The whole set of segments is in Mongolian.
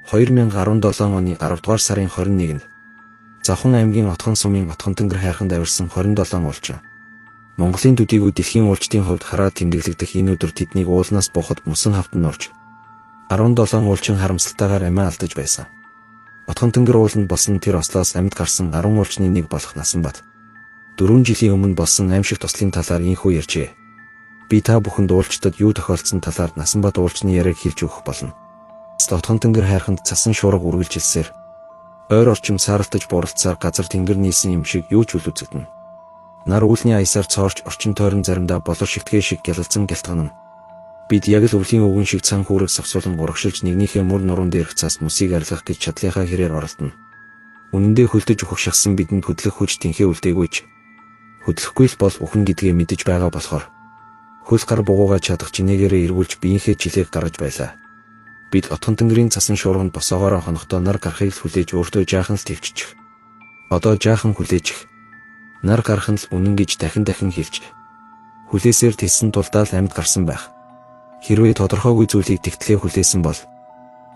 2017 оны 10 дугаар сарын 21-нд Завхан аймгийн Отхон сумын Отхон тэнгэр хайрханд авирсан 27 уулчин. Монголын төдийгүй дэлхийн уулчдын хувьд хараад тэмдэглэгдэх энэ өдөр тэднийг уулнаас буухад мөсөн хавтан нурж 17 уулчин харамсалтайгаар амиа алдаж байсан. Отхон тэнгэр ууланд болсон тэр ослоос амьд гарсан 10 уулчны нэг болох Насанбат 4 жилийн өмнө болсон аимшиг туслын талаар инхүү ярьжээ. Би та бүхэнд уулчдад юу тохиолдсон талаар Насанбат уулчны яриаг хэлж өгөх болно. Отхон тэнгэр хайрханд цасан шуурга үргэлжилсээр ойр орчим сааралтаж буралцаар газар тэнгэр нийсэн юм шиг юу ч үлүцэгдэнэ. Нар үүлний аясаар цоорч орчин тойрон заримдаа болор шигтгээ шиг гялалзан гялтганана. Бид яг л өвлийн өвгөн шиг цан хүүрэг савсуулан урагшилж нэгнийхээ мөр нуруунд дээрх цаас мөсийг арилгах гэж чадлынхаа хэрээр оролдоно. Үнэндээ хөлдөж өгөх шахсан бидэнд хөдлөх хүч тэнхээ үлдээгүйч. Хөдлөхгүй л бол үхэн гэдгээ мэдэж байгаа болохоор хөл гар бугуугаа чадах чинээгээрээ эргүүлж биеийнхээ жилээг гаргаж байлаа. Бид Отхон тэнгэрийн цасан шуурганд босоогоороо хонохдоо нар гарахыг л хүлээж өөртөө жаахан л төвччих. Одоо жаахан хүлээж. Нар гарах нь л үнэн гэж дахин хэлж. Хүлээсээр тэлсэн тулдаа л амьд гарсан байх. Хэрвээ тодорхойгүй зүйлийг тэгтлээ хүлээсэн бол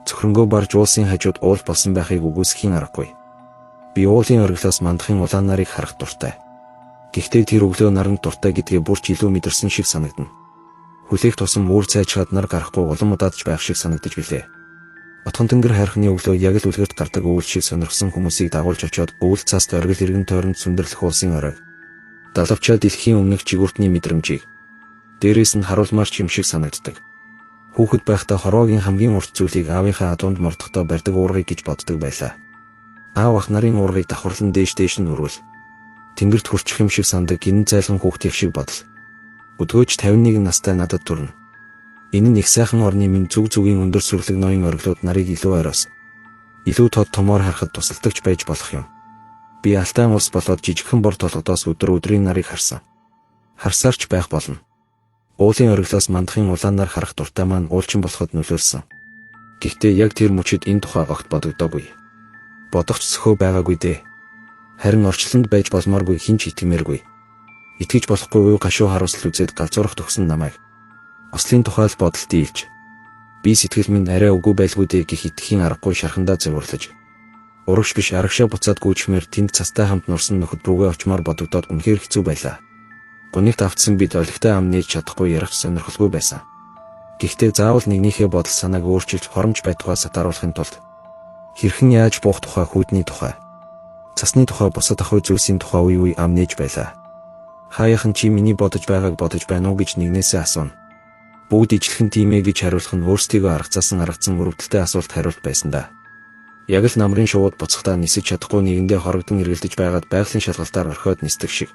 цөхрөнгөө барж уулсын хажууд уул болсон байхыг үгүйсэхийн аргагүй. Би уулын ориглоос мандахын улаан нарыг харах дуртай. Гэхдээ тэр өглөө наранд дуртай гэдгээ бүрч илүү мэдэрсэн шиг санагдана. Хүлээх тусам үүр цайчгаад нар гарахгүй улам удаадж байх шиг санагдаж билээ. Отхон тэнгэр хайрхны өглөө яг л үлгэрт гардаг өвөл шиг сонирхсан хүмүүсийг дагуулж очиод өвөл цааст оргил иргэн тойронд сүндэрлэх уулсын оройг. Далавчаа дэлхийн өмнөх жигүүртний мэдрэмжийг дээрээс нь харуулмаар ч юм шиг санагддаг. Хүүхэд байхдаа хорвоогийн хамгийн урт зүйлийг аавынхаа адуунд мордохдоо барьдаг уургыг гэж боддог байлаа. Аав ах нарын уургыг давхарлан дээш нь өрвөл тэнгэрт хүрчих юм шиг сандаг гинэн зайлхан хүүхдийн шиг бодол. Өдгөөж 51 настай надад төрнө. Энэ нь их сайхан орны минь зүгийн өндөр сүрлэг ноён ориглууд нарыг илүү ойроос илүү тод томоор харахад тусалдагч байж болох юм. Би алтай улс болоод жижигхэн бор толгодоос өдрийн нарыг харсан. Харсаарч байх болно. Уулын ориглоос мандахын улаанаар харах дуртай маань уулчин болоход нөлөөлсөн. Гэхдээ яг тэр мөчид энэ тухай огт бодогдоогүй. Бодохч сөхөө байгаагүй дээ. Харин орчлонд байж болмооргүй хинч итгэмээргүй. Итгэж болохгүй уу гашуу харуулсал үзээд галзуурах төгсөн намайг. Ослын тухай л бодолт ийлж. Би сэтгэл минь арай үгүй байлгүй дээ гэх итгэхийн аргагүй шархандаа зовирлаж. Урагш биш арагшаа буцаад гүйчмээр тэнд цастай хамт нурсан нөхөд рүүгээ очмоор бодогдоод үнэхээр хэцүү байлаа. Гунигт автсан бид олигтой ам нээж чадахгүй ярах сонирхолгүй байсан. Гэхдээ заавал нэгнийхээ бодол санааг өөрчилж хоромж байтугай сатааруулахын тулд хэрхэн яаж буух тухай хүүдний тухай цасны тухай бусад ахуй зүйлсийн тухай үе ам нээж байлаа. Хаяахан чи миний бодож байгааг бодож байна уу гэж нэгнээсээ асууна. Бүгд ижлэхэн тийм ээ гэж хариулах нь өөрсдийгөө аргацсан өрөвдөлтэй асуулт хариулт байсан да. Яг л намрын шувууд буцахтаа нисэж чадахгүй нэгэндээ хорогдон эргэлдэж байгаад байгалийн шалгалтаар орхиод нисдэг шиг.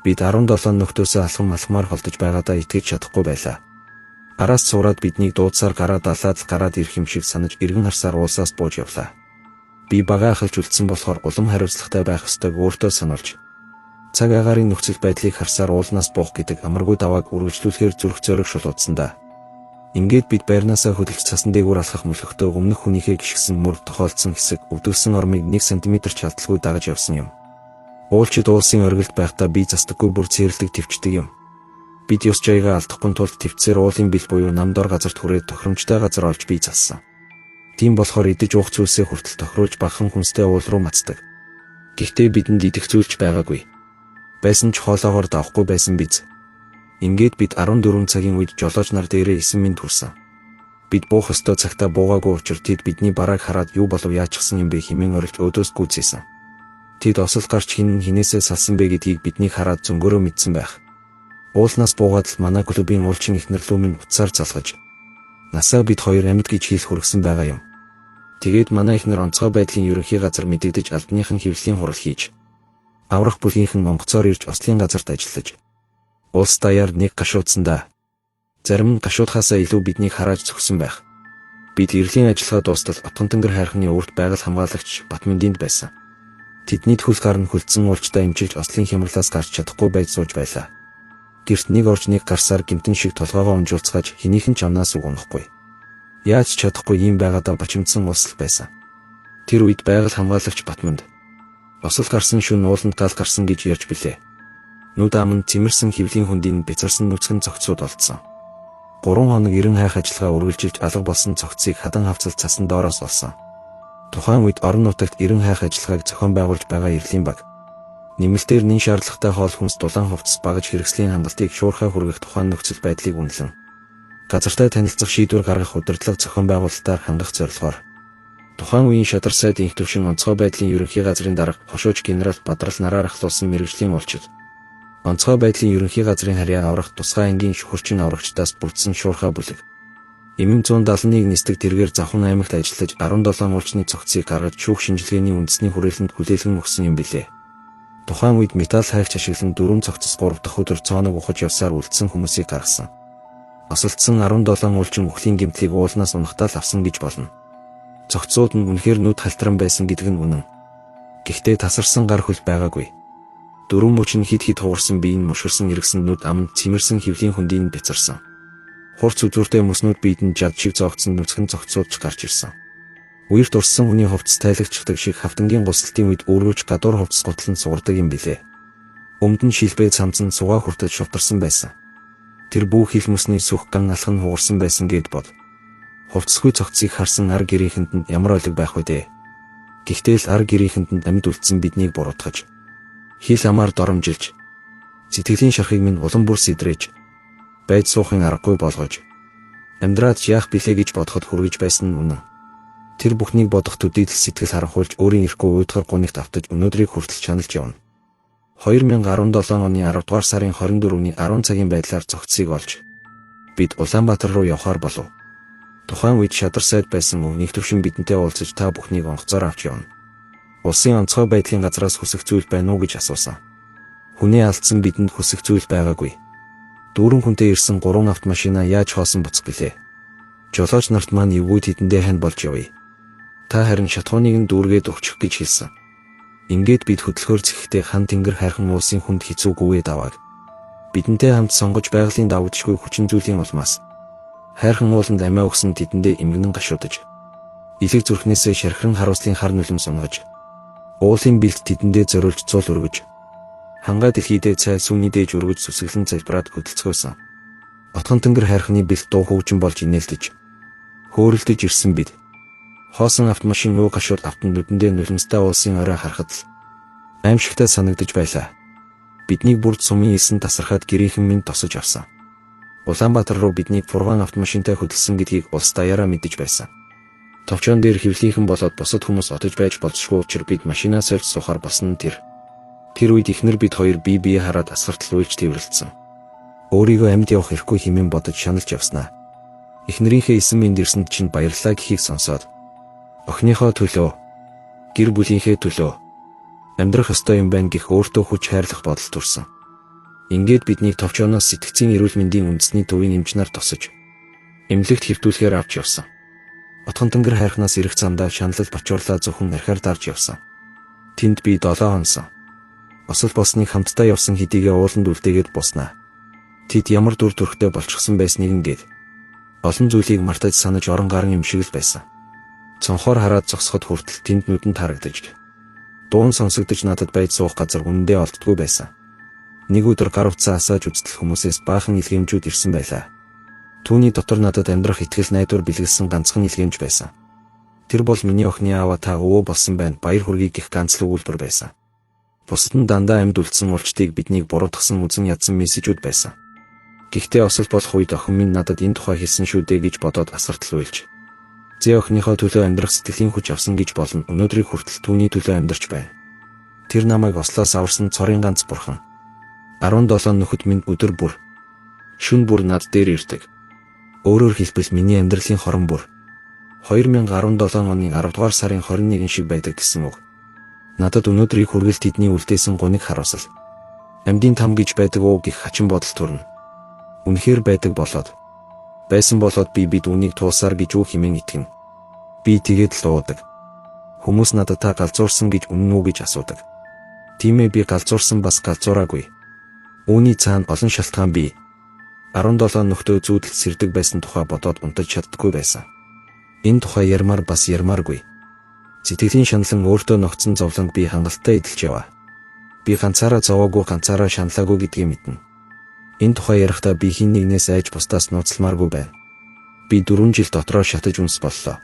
Бид 17 нөхдөөсөө алхмаар холдож байгаадаа итгэж чадахгүй байлаа. Араас цураад биднийг дуудсаар гараад гараад ирэх юм шиг санаж эргэн харсаар уулсаас бууж явлаа. Би багаа ахалж үлдсэн болохоор улам хариуцлагатай байх ёстойг өөртөө сануулж цаг агаарын нөхцөл байдлыг харсаар уулнаас буух гэдэг амаргүй давааг үргэлжлүүлэхээр зүрх зориг шулуудсан да. Ингээд бид байрнаасаа хөдөлж цасан дээгүүр алхах мөлхөтөө өмнөх хүнийхээ гიშгсэн мөр тохиолдсон хэсэг өвдөлсөн ормыг 1 см чалдалгүй дагаж явсан юм. Уулчид уулсын оргилд байхдаа би застаггүй бүр цэрлэг төвчдөг юм. Бид ёс жаягаа алдахгүй тулд төвцээр уулын бэл буюу намдор газарт хүрээд тохиромжтой газар олж бий зассан. Тийм болохоор идэж уух зүйлсээ хүртэл тохируулж багахан хүнстэй уул руу мацдаг. Гэхдээ бидэнд идэх зүйлч байгаагүй. Байсан ч хоолоогоор давхгүй байсан биз. Ингээд бид 14 цагийн үед жолооч нар дээрээ 9 минут хүрсэн. Бид буух ёстой цагтаа буугаагүй учраас тэд бидний барааг хараад юу болов яачихсан юм бэ хэмээн орилж өдөөс гүйцээсэн. Тэд осол гарч хинээсээ салсан бэ гэдгийг биднийг хараад зөнгөөрөө мэдсэн байх. Уулнаас буугаад л манай клубын уулчин ихнэр лүү минь уцаар залгаж. Насаа бид хоёр амьд гэж хийх хүргэсэн байгаа юм. Тэгээд манай ихнэр онцгой байдлын ерөнхий газар мэдэгдэж албаныхан хэвлэлийн хурал хийж аврах бүлгийнхэн онгоцоор ирж ослын газарт ажиллаж улс даяар нэг гашуудсан да. Зарим нь гашуудхаасаа илүү биднийг харааж зөксөн байх. Бид эрлийн ажиллагаа дуустал Отхон тэнгэр хайрхны урт байгаль хамгаалагч Батмүндинд байсан. Тэдний хөл гарн хөлдсөн уулчтай эмчилж ослын хямралаас гарч чадахгүй байж сууж байлаа. Гэрт нэг орж нэг гарсаар гимтэн шиг толгоогоо унжуулцгааж хинийхэн ч амнаас үг унахгүй. Яаж чадахгүй ийм байгаадаа бачимдсан улс байсан. Тэр үед байгаль хамгаалагч Батмүнд осол гарсан шөнө ууланд гал гарсан гэж ярьж билээ. Нүд ам нь цэмэрсэн хөвлийн хөндийн бяцарсан нүцгэн зогцсууд олдсон. 3 хоног эрен хайх ажиллагаа үргэлжилж алга болсон цогцыг хадан хавцал цасан доороос олсон. Тухайн үед орон нутагт эрен хайх ажиллагааг зохион байгуулж байгаа Эрлийн баг нэмэлтээр нэн шаардлагатай хоол хүнс дулаан хувцас багаж хэрэгслийн хандлтыг шуурхай хүргэх тухайн нөхцөл байдлыг үнэлэн газартай танилцах шийдвэр гаргах удирдлага зохион байгуулалтаар хангах зорилгоор тухайн үеийн Шадар сайд инх төвшин онцгой байдлын ерөнхий газрын дарга хошууч генерал Бадрал нараар ахлуулсан мэргэжлийн улчид онцгой байдлын ерөнхий газрын харьяа аврах тусгай ангийн шүхэрчин аврагчдаас бүрдсэн шуурхай бүлэг Эмэм 171 нисдэг тэргээр Завхан аймагт ажиллаж 17 улчны цогцыг гаргаж шүүх шинжилгээний үндэсний хүрээлэнд хүлээлгэн өгсөн юм билээ. Тухайн үед металл хайгч ашиглан 4 цогцос 3 дахь өдөр цооног ухаж явсаар үлдсэн хүмүүсийг гаргасан. Осолдсон 17 улчин өхлийн гэмтлийг уулнаас унахтаал авсан гэж болно. Цогцууд нь үнэхээр нүд халтран байсан гэдэг нь үнэн. Гэхдээ тасарсан гар хөл байгаагүй. Дөрвөн мөч нь хид хугарсан биеийн мушгирсан иргсэн нүд аманд цэмэрсэн хөвлийн хөндийн бяцарсан. Хурц үзүүртэй мөснүүд биедэн жад шиг зоогдсон нүцгэн цогцоодч гарч ирсэн. Үерт урссан хүний хувцас тайлагчдаг шиг хавтангийн гусалтын үед өөргөж гадуур хувцас готлон сугардаг юм билээ. Өмд нь шилбээ цамцсан сугаа хүртэл шувтарсан байсан. Тэр бүх хил мөсний сүх ган алхан хугарсан байсан гэд бод. Хувцасгүй цогцыг харсан ар гэрийнхэнд нь ямар олиг байх вэ дээ. Гэхдээ л ар гэрийнхэнд нь амьд үлдсэн биднийг буруутгаж, хил амаар доромжилж, сэтгэлийн шархыг минь улам бүр сэдрэж, байж суухын аргагүй болгож, амьдраад яах билээ гэж бодоход хүргэж байсан нь үнэн. Тэр бүхнийг бодох төдийдл сэтгэл харанхуйлж өөрийн ирэхгүй уйдгар гунигт автаж өнөөдрийг хүртэл чаналж явна. 2017 оны 10 дугаар сарын 24-ний 10 цагийн байдлаар цогцыг олж бид Улаанбаатар руу явхаар болов. Тухайн үед Шадар сайд байсан өвнийг төвшин бидэнтэй уулзаж та бүхнийг онгоцоор авч явна. Улсын онцгой байдлын газраас хүсэх зүйл байна уу гэж асуусан. Хүний алдсан бидэнд хүсэх зүйл байгаагүй. Дүүрэн хүнтэй ирсэн 3 автомашина яаж хоосон буцах гэлээ. Жолооч нарт маань эвгүй тэдэндээ хань болж явъя. Та харин шатхууныг нь дүүргээд өгчих гэж хэлсэн. Ингээд бид хөдөлгөөр зэхэхдээ хан тэнгэр хайрхан улсын хүнд хэцүүгүйгээ давааг. Бидэнтэй хамт сонгож байгалийн давагдшгүй хүчин зүйлийн улмаас хайрхан ууланд амиа өгсөн тэдэндээ эмгэнэн гашуудаж, илэг зүрхнээсээ шархиран харуулслын хар нүлэм сунгаж, уулын бэлт тэдэндээ зориулж цуул өргөж, хангаа дэлхийдээ цай сүний дээж өргөж сүсгэлэн залбираад хөдөлцгөөсөн. Отхон тэнгэр хайрханы бэлт дуу хөгжин болж инээлдэж, хөөрөлдөж ирсэн бид. Хоосон автомашин уу гашууд автан нүдэндээ нулимстай уулсын орой харахад л аимшигтай санагдаж байлаа. Биднийг бүрд сумын исэн тасархаад гэрийнхэн минь тосож авсан. Улаанбаатар руу биднийг фургон автомашинтай хөдөлсөн гэдгийг улс даяараа мэдэж байсан. Товчон дээр хэвлийнхэн болоод бусад хүмүүс отож байж болзошгүй учраас бид машинаас сольж суухаар болсон нь тэр. Тэр үед ихнэр бид хоёр бие бие хараад асгартал уйлж тэрвэрлсэн. Өөрийгөө амьд явах хэрэггүй хэмээн бодож шаналж явснаа. Эхнэрийнхээ эсэн минь дэрсэнд чинь баярлалаа гэхийг сонсоод охиныхоо төлөө, гэр бүлийнхээ төлөө амьдрах ёстой юм байна гэх өөртөө хүч хайрлах бодол төрсөн. Ингээд биднийг товчооноос сэтгцийн эрүүл мэндийн үндэсний төвийн эмчнэр тосож, эмнэлэгт хэвтүүлэхээр авч явсан. Отхон тэнгэр хайрхнаас ирэх замдаа шаналл бочуурлаа зөвхөн архиар дарж явсан. Тэнд би 7 хонсон. Осол болсныг хамтдаа явсан хэдийгээ ууланд үлдээгээд буснаа. Тэд ямар дүр төрхтэй болчихсон байсныг ингээд олон зүйлийг мартаж санаж орон гарын юм шиг л байсан. Цонхоор хараад зогсоход хүртэл тэнд нүдэнд харагдаж, дуун сонсогдож надад байж суух газар үнэндээ олддгүй байсан. Нэг өдөр гар утсаа асааж үзтэл хүмүүсээс баахан илгээмжүүд ирсэн байлаа. Түүний дотор надад амьдрах итгэл найдвар бэлгэлсэн ганцхан илгээмж байсан. Тэр бол миний охины аава та өвөө болсон байна. Баяр хүргэе гэх ганц л өгүүлбэр байсан. Бусад нь дандаа амьд үлдсэн улчдыг биднийг буруутгасан үзэн ядсан мессежүүд байсан. Гэхдээ осол болох үед охин минь надад энэ тухай хэлсэн шүү дээ гэж бодоод асгартал уйлж, зээ охиныхоо төлөө амьдрах сэтгэлийн хүч авсан гэж болно. Өнөөдрийг хүртэл түүний төлөө амьдарч байна. Тэр намайг ослоос аварсан цорын ганц бурхан. 17 нөхөд минь өдөр бүр, шүн бүр над дээр ирдэг. Өөрөөр хэлбэл миний амьдралын хорон бүр 2017 оны 10 дугаар сарын 21 шиг байдаг гэсэн үг. Надад өнөөдрийг хүргэл тэдний үлдээсэн гуниг харуулсал. Амьдын там гэж байдаг уу гэх хачин бодол төрнө. Үнэхээр байдаг болоод, байсан болоод бид үүнийг туусаар гэж үү хэмээн итгэнэ. Би тэгээд л уудаг. Хүмүүс надад та галзуурсан гэж үнэн үү гэж асуудаг. Тийм ээ, би галзуурсан бас галзуураагүй. Үүний цаана олон шалтгаан бий. 17 нөхдөө зүүдэлд сэрдэг байсан тухай бодоод унтаж чаддаггүй байсан. Энэ тухай ярмаар бас ярмааргүй. Сэтгэлийн шаналан өөртөө ногцсон зовлонд би хангалттай эдэлж яваа. Би ганцаараа зовоогүй, ганцаараа шаналаагүй гэдгийг мэднэ. Энэ тухай ярихдаа би хин нэгнээс айж бусдаас нууцламааргүй байна. Би 4 жил дотроо шатаж үнс боллоо.